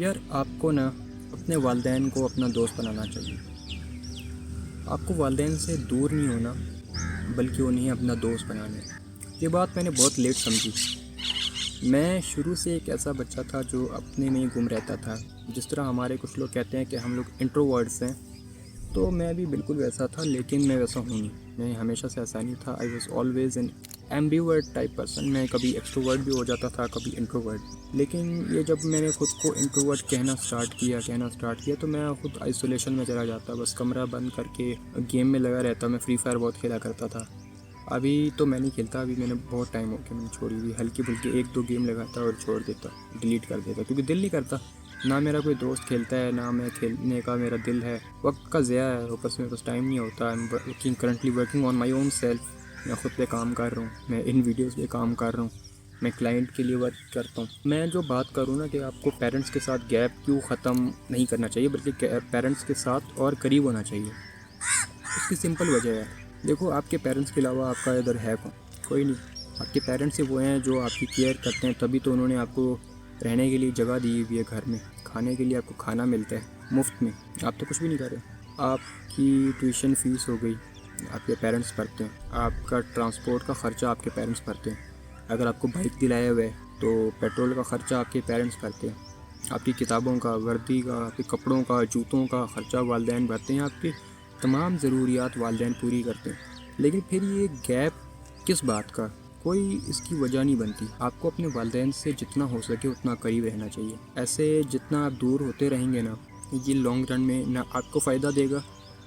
यार आपको ना अपने वालिदैन को अपना दोस्त बनाना चाहिए। आपको वालिदैन से दूर नहीं होना बल्कि उन्हें अपना दोस्त बनाना है। ये बात मैंने बहुत लेट समझी। मैं शुरू से एक ऐसा बच्चा था जो अपने में ही गुम रहता था। जिस तरह हमारे कुछ लोग कहते हैं कि हम लोग इंट्रोवर्ड्स हैं, तो मैं भी बिल्कुल वैसा था, लेकिन मैं वैसा हूँ नहीं। मैं हमेशा से ऐसा नहीं था। I was always an ambivert type person. मैं कभी एक्सट्रोवर्ट भी हो जाता था, कभी इंट्रोवर्ट। लेकिन ये जब मैंने खुद को इंट्रोवर्ट कहना स्टार्ट किया तो मैं खुद आइसोलेशन में चला जाता, बस कमरा बंद करके गेम में लगा रहता। मैं फ्री फायर बहुत खेला करता था। अभी तो मैं नहीं खेलता, अभी मैंने बहुत टाइम हो गया मैंने छोड़ी हुई। हल्की फुल्की एक दो गेम लगाता और छोड़ देता, डिलीट कर देता, क्योंकि दिल नहीं करता। ना मेरा कोई दोस्त खेलता है, ना मैं खेलने का मेरा दिल है। वक्त का ज़या है, ऊपर से मेरे पास टाइम नहीं होता। I am currently working on my own self. मैं ख़ुद पे काम कर रहा हूँ, मैं इन वीडियोस पे काम कर रहा हूँ, मैं क्लाइंट के लिए वर्क करता हूँ। मैं जो बात करूँ ना कि आपको पेरेंट्स के साथ गैप क्यों ख़त्म नहीं करना चाहिए बल्कि पेरेंट्स के साथ और करीब होना चाहिए, उसकी सिंपल वजह है। देखो, आपके पेरेंट्स के अलावा आपका इधर है कौन? कोई नहीं। आपके पेरेंट्स ही वो हैं जो आपकी केयर करते हैं, तभी तो उन्होंने आपको रहने के लिए जगह दी हुई है घर में। खाने के लिए आपको खाना मिलता है मुफ्त में, आप तो कुछ भी नहीं कर रहे। आपकी ट्यूशन फ़ीस हो गई, आपके पेरेंट्स भरते हैं। आपका ट्रांसपोर्ट का ख़र्चा आपके पेरेंट्स भरते हैं। अगर आपको बाइक दिलाया हुआ है तो पेट्रोल का ख़र्चा आपके पेरेंट्स भरते हैं। आपकी किताबों का, वर्दी का, आपके कपड़ों का, जूतों का ख़र्चा वालिदैन भरते हैं। आपकी तमाम ज़रूरियात वालिदैन पूरी करते हैं। लेकिन फिर ये गैप किस बात का? कोई इसकी वजह नहीं बनती। आपको अपने वालिदैन से जितना हो सके उतना करीब रहना चाहिए। ऐसे जितना आप दूर होते रहेंगे ना, ये लॉन्ग रन में ना आपको फ़ायदा देगा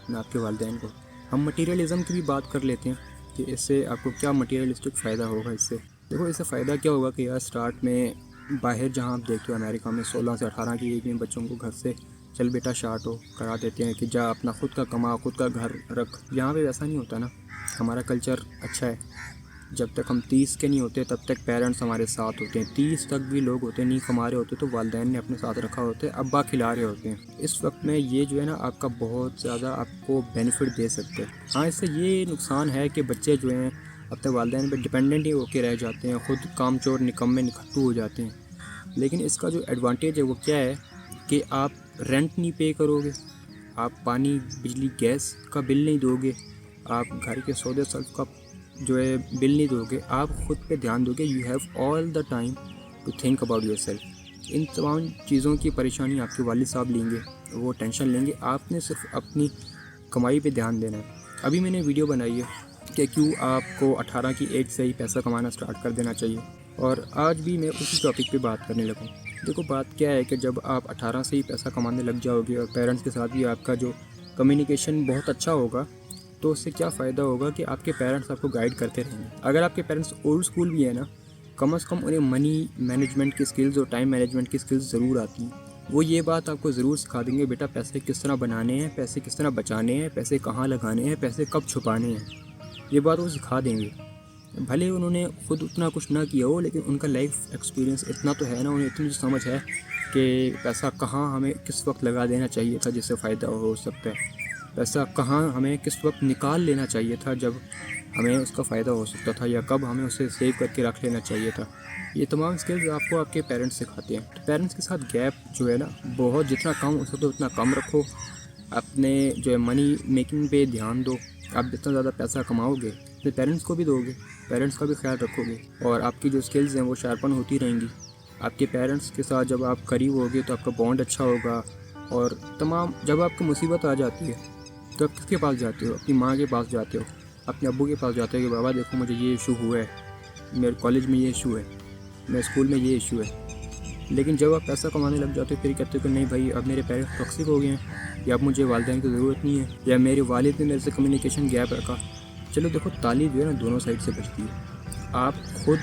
ना आपके वालिदैन को। हम मटीरियलिज़म की भी बात कर लेते हैं कि इससे आपको क्या मटीरियलिस्टिक फ़ायदा होगा। इससे देखो, इससे फ़ायदा क्या होगा कि यार स्टार्ट में बाहर जहाँ आप देखते हो अमेरिका में 16 से 18 की एज में बच्चों को घर से चल बेटा शार्ट हो करा देते हैं कि जा अपना खुद का कमा, खुद का घर रख। यहाँ पे वैसा नहीं होता ना। हमारा कल्चर अच्छा है। जब तक हम 30 के नहीं होते तब तक पेरेंट्स हमारे साथ होते हैं। 30 तक भी लोग होते नहीं कमा रहे होते तो वालिदैन ने अपने साथ रखा होता है, अब्बा खिला रहे होते हैं। इस वक्त में ये जो है ना आपका बहुत ज़्यादा आपको बेनिफिट दे सकते हैं। हाँ, इससे ये नुकसान है कि बच्चे जो हैं अपने वालिदैन पर डिपेंडेंट ही होकर रह जाते हैं, ख़ुद कामचोर निकम्मे निकट्टू हो जाते हैं। लेकिन इसका जो एडवांटेज है वो क्या है कि आप रेंट नहीं पे करोगे, आप पानी बिजली गैस का बिल नहीं दोगे, आप घर के सौदे सर्फ का जो है बिल नहीं दोगे, आप ख़ुद पे ध्यान दोगे। You have all the time to think about yourself. इन तमाम चीज़ों की परेशानी आपके वालिद साहब लेंगे, वो टेंशन लेंगे। आपने सिर्फ अपनी कमाई पे ध्यान देना है। अभी मैंने वीडियो बनाई है कि क्यों आपको 18 की एज से ही पैसा कमाना स्टार्ट कर देना चाहिए, और आज भी मैं उसी टॉपिक पे बात करने लगा हूँ। देखो, बात क्या है कि जब आप 18 से ही पैसा कमाने लग जाओगे और पेरेंट्स के साथ भी आपका जो कम्युनिकेशन बहुत अच्छा होगा, तो उससे क्या फ़ायदा होगा कि आपके पेरेंट्स आपको गाइड करते रहेंगे। अगर आपके पेरेंट्स ओल्ड स्कूल भी है ना, कम से कम उन्हें मनी मैनेजमेंट की स्किल्स और टाइम मैनेजमेंट की स्किल्स ज़रूर आती हैं। वो ये बात आपको ज़रूर सिखा देंगे, बेटा पैसे किस तरह बनाने हैं, पैसे किस तरह बचाने हैं, पैसे कहाँ लगाने हैं, पैसे कब छुपाने हैं। ये बात वो सिखा देंगे। भले उन्होंने ख़ुद उतना कुछ ना किया हो, लेकिन उनका लाइफ एक्सपीरियंस इतना तो है ना, उन्हें इतनी समझ है कि पैसा कहाँ हमें किस वक्त लगा देना चाहिए था जिससे फ़ायदा हो सकता है, पैसा कहाँ हमें किस वक्त निकाल लेना चाहिए था जब हमें उसका फ़ायदा हो सकता था, या कब हमें उसे सेव करके रख लेना चाहिए था। ये तमाम स्किल्स आपको आपके पेरेंट्स सिखाते हैं। तो पेरेंट्स के साथ गैप जो है ना, बहुत जितना कम हो सकता है उतना कम रखो। अपने जो है मनी मेकिंग पे ध्यान दो। आप जितना ज़्यादा पैसा कमाओगे अपने पेरेंट्स को भी दोगे, पेरेंट्स का भी ख्याल रखोगे, और आपकी जो स्किल्स हैं वो शार्पन होती रहेंगी। आपके पेरेंट्स के साथ जब आप करीब होगे तो आपका बॉन्ड अच्छा होगा। और तमाम जब आपको मुसीबत आ जाती है तो आप किसके पास जाते हो? अपनी माँ के पास जाते हो, अपने अब्बू के पास जाते हो कि बाबा देखो मुझे ये इशू हुआ है, मेरे कॉलेज में ये इशू है, मेरे स्कूल में ये इशू है। लेकिन जब आप पैसा कमाने लग जाते हो फिर कहते हो कि नहीं भाई, अब मेरे पेरेंट्स टॉक्सिक हो गए हैं, या अब मुझे वालिदैन की ज़रूरत नहीं है, या मेरे वालिद ने मेरे से कम्युनिकेशन गैप रखा। चलो देखो, ताली जो है ना दोनों साइड से बचती है। आप खुद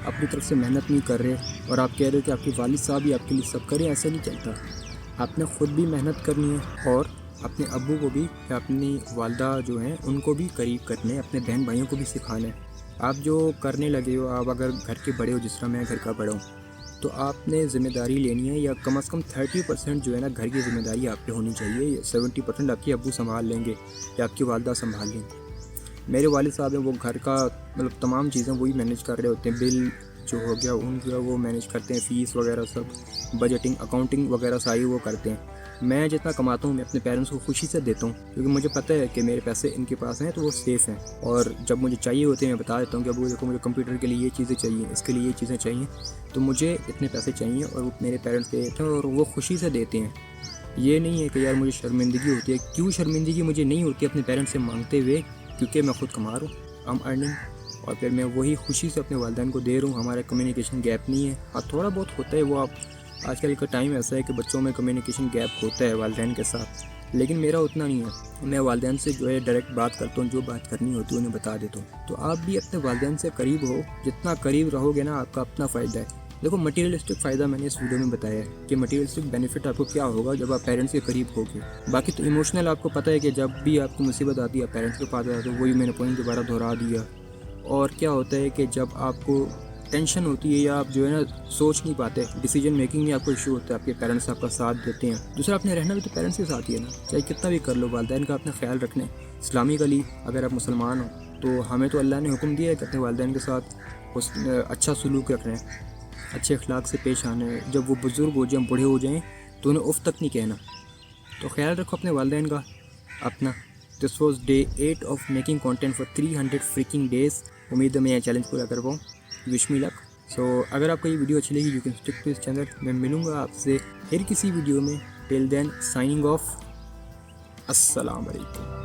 अपनी तरफ से मेहनत नहीं कर रहे और आप कह रहे हो कि आपके वालिद साहब ही आपके लिए सब करें, ऐसे नहीं चलता। आपने ख़ुद भी मेहनत करनी है और अपने अब्बू को भी या अपनी वालदा जो हैं उनको भी करीब करने, अपने बहन भाइयों को भी सिखाना है। आप जो करने लगे हो, आप अगर घर के बड़े हो, जिस तरह मैं घर का बड़ा हूँ, तो आपने ज़िम्मेदारी लेनी है, या कम से कम 30% जो है ना घर की ज़िम्मेदारी आप पे होनी चाहिए। 70% आपके अब्बू संभाल लेंगे या आपकी वालदा संभाल लेंगे। मेरे वालिद साहब हैं, वो घर का मतलब तमाम चीज़ें वही मैनेज कर रहे होते हैं, बिल जो हो गया उनका वो मैनेज करते हैं, फ़ीस वगैरह सब, बजटिंग, अकाउंटिंग वगैरह सारी वो करते हैं। मैं जितना कमाता हूँ मैं अपने पेरेंट्स को खुशी से देता हूँ, क्योंकि मुझे पता है कि मेरे पैसे इनके पास हैं तो वो सेफ़ हैं। और जब मुझे चाहिए होते हैं मैं बता देता हूँ कि अबू देखो मुझे कंप्यूटर के लिए ये चीज़ें चाहिए, इसके लिए ये चीज़ें चाहिए, तो मुझे इतने पैसे चाहिए, और वो मेरे पेरेंट्स दे देते हैं और वो खुशी से देते हैं। ये नहीं है कि यार मुझे शर्मिंदगी होती है। क्यों शर्मिंदगी मुझे नहीं होती अपने पेरेंट्स से मांगते हुए, क्योंकि मैं खुद कमा रहा हूँ, आई एम अर्निंग, और फिर मैं वही खुशी से अपने वालिदैन को दे रहा हूँ। हमारा कम्युनिकेशन गैप नहीं है। हाँ थोड़ा बहुत होता है वो, आप आजकल का टाइम ऐसा है कि बच्चों में कम्युनिकेशन गैप होता है वालिदैन के साथ, लेकिन मेरा उतना नहीं है। मैं वालिदैन से जो है डायरेक्ट बात करता हूँ, जो बात करनी होती है उन्हें बता देता हूँ। तो आप भी अपने वालिदैन से करीब हो, जितना करीब रहोगे ना आपका अपना फ़ायदा है। देखो मटेरियलिस्टिक फ़ायदा मैंने इस वीडियो में बताया है कि मटेरियलिस्टिक बेनिफिट आपको क्या होगा जब आप पेरेंट्स के करीब होगे। बाकी तो इमोशनल आपको पता है कि जब भी आपको मुसीबत आती है पेरेंट्स के पास आते हो, वही मैंने पॉइंट दोबारा दोहरा दिया। और क्या होता है कि जब आपको टेंशन होती है या आप जो है ना सोच नहीं पाते, डिसीजन मेकिंग में आपको इशू होता है, आपके पेरेंट्स आपका साथ देते हैं। दूसरा आपने रहना भी तो पेरेंट्स के साथ ही है ना, चाहे कितना भी कर लो, वालिदैन का अपना ख्याल रखना है। इस्लामिकली अगर आप मुसलमान हो तो हमें तो अल्लाह ने हुक्म दिया है कि अपने वालिदैन के साथ अच्छा सलूक रखना है, अच्छे अखलाक से पेश आना है। जब वो बुज़ुर्ग हो जाएँ, बूढ़े हो जाएँ, तो उन्हें उफ़ तक नहीं कहना। तो ख्याल रखो अपने वालिदैन का अपना। This was day 8 of making content for 300 freaking days. उम्मीद है मैं यह चैलेंज पूरा कर पाऊँ। Wish me luck. सो अगर आपको ये वीडियो अच्छी लगी, यू कैन स्टिक टू इस चैनल। मैं मिलूँगा आपसे फिर किसी वीडियो में। Till then signing off. अस्सलाम वालेकुम।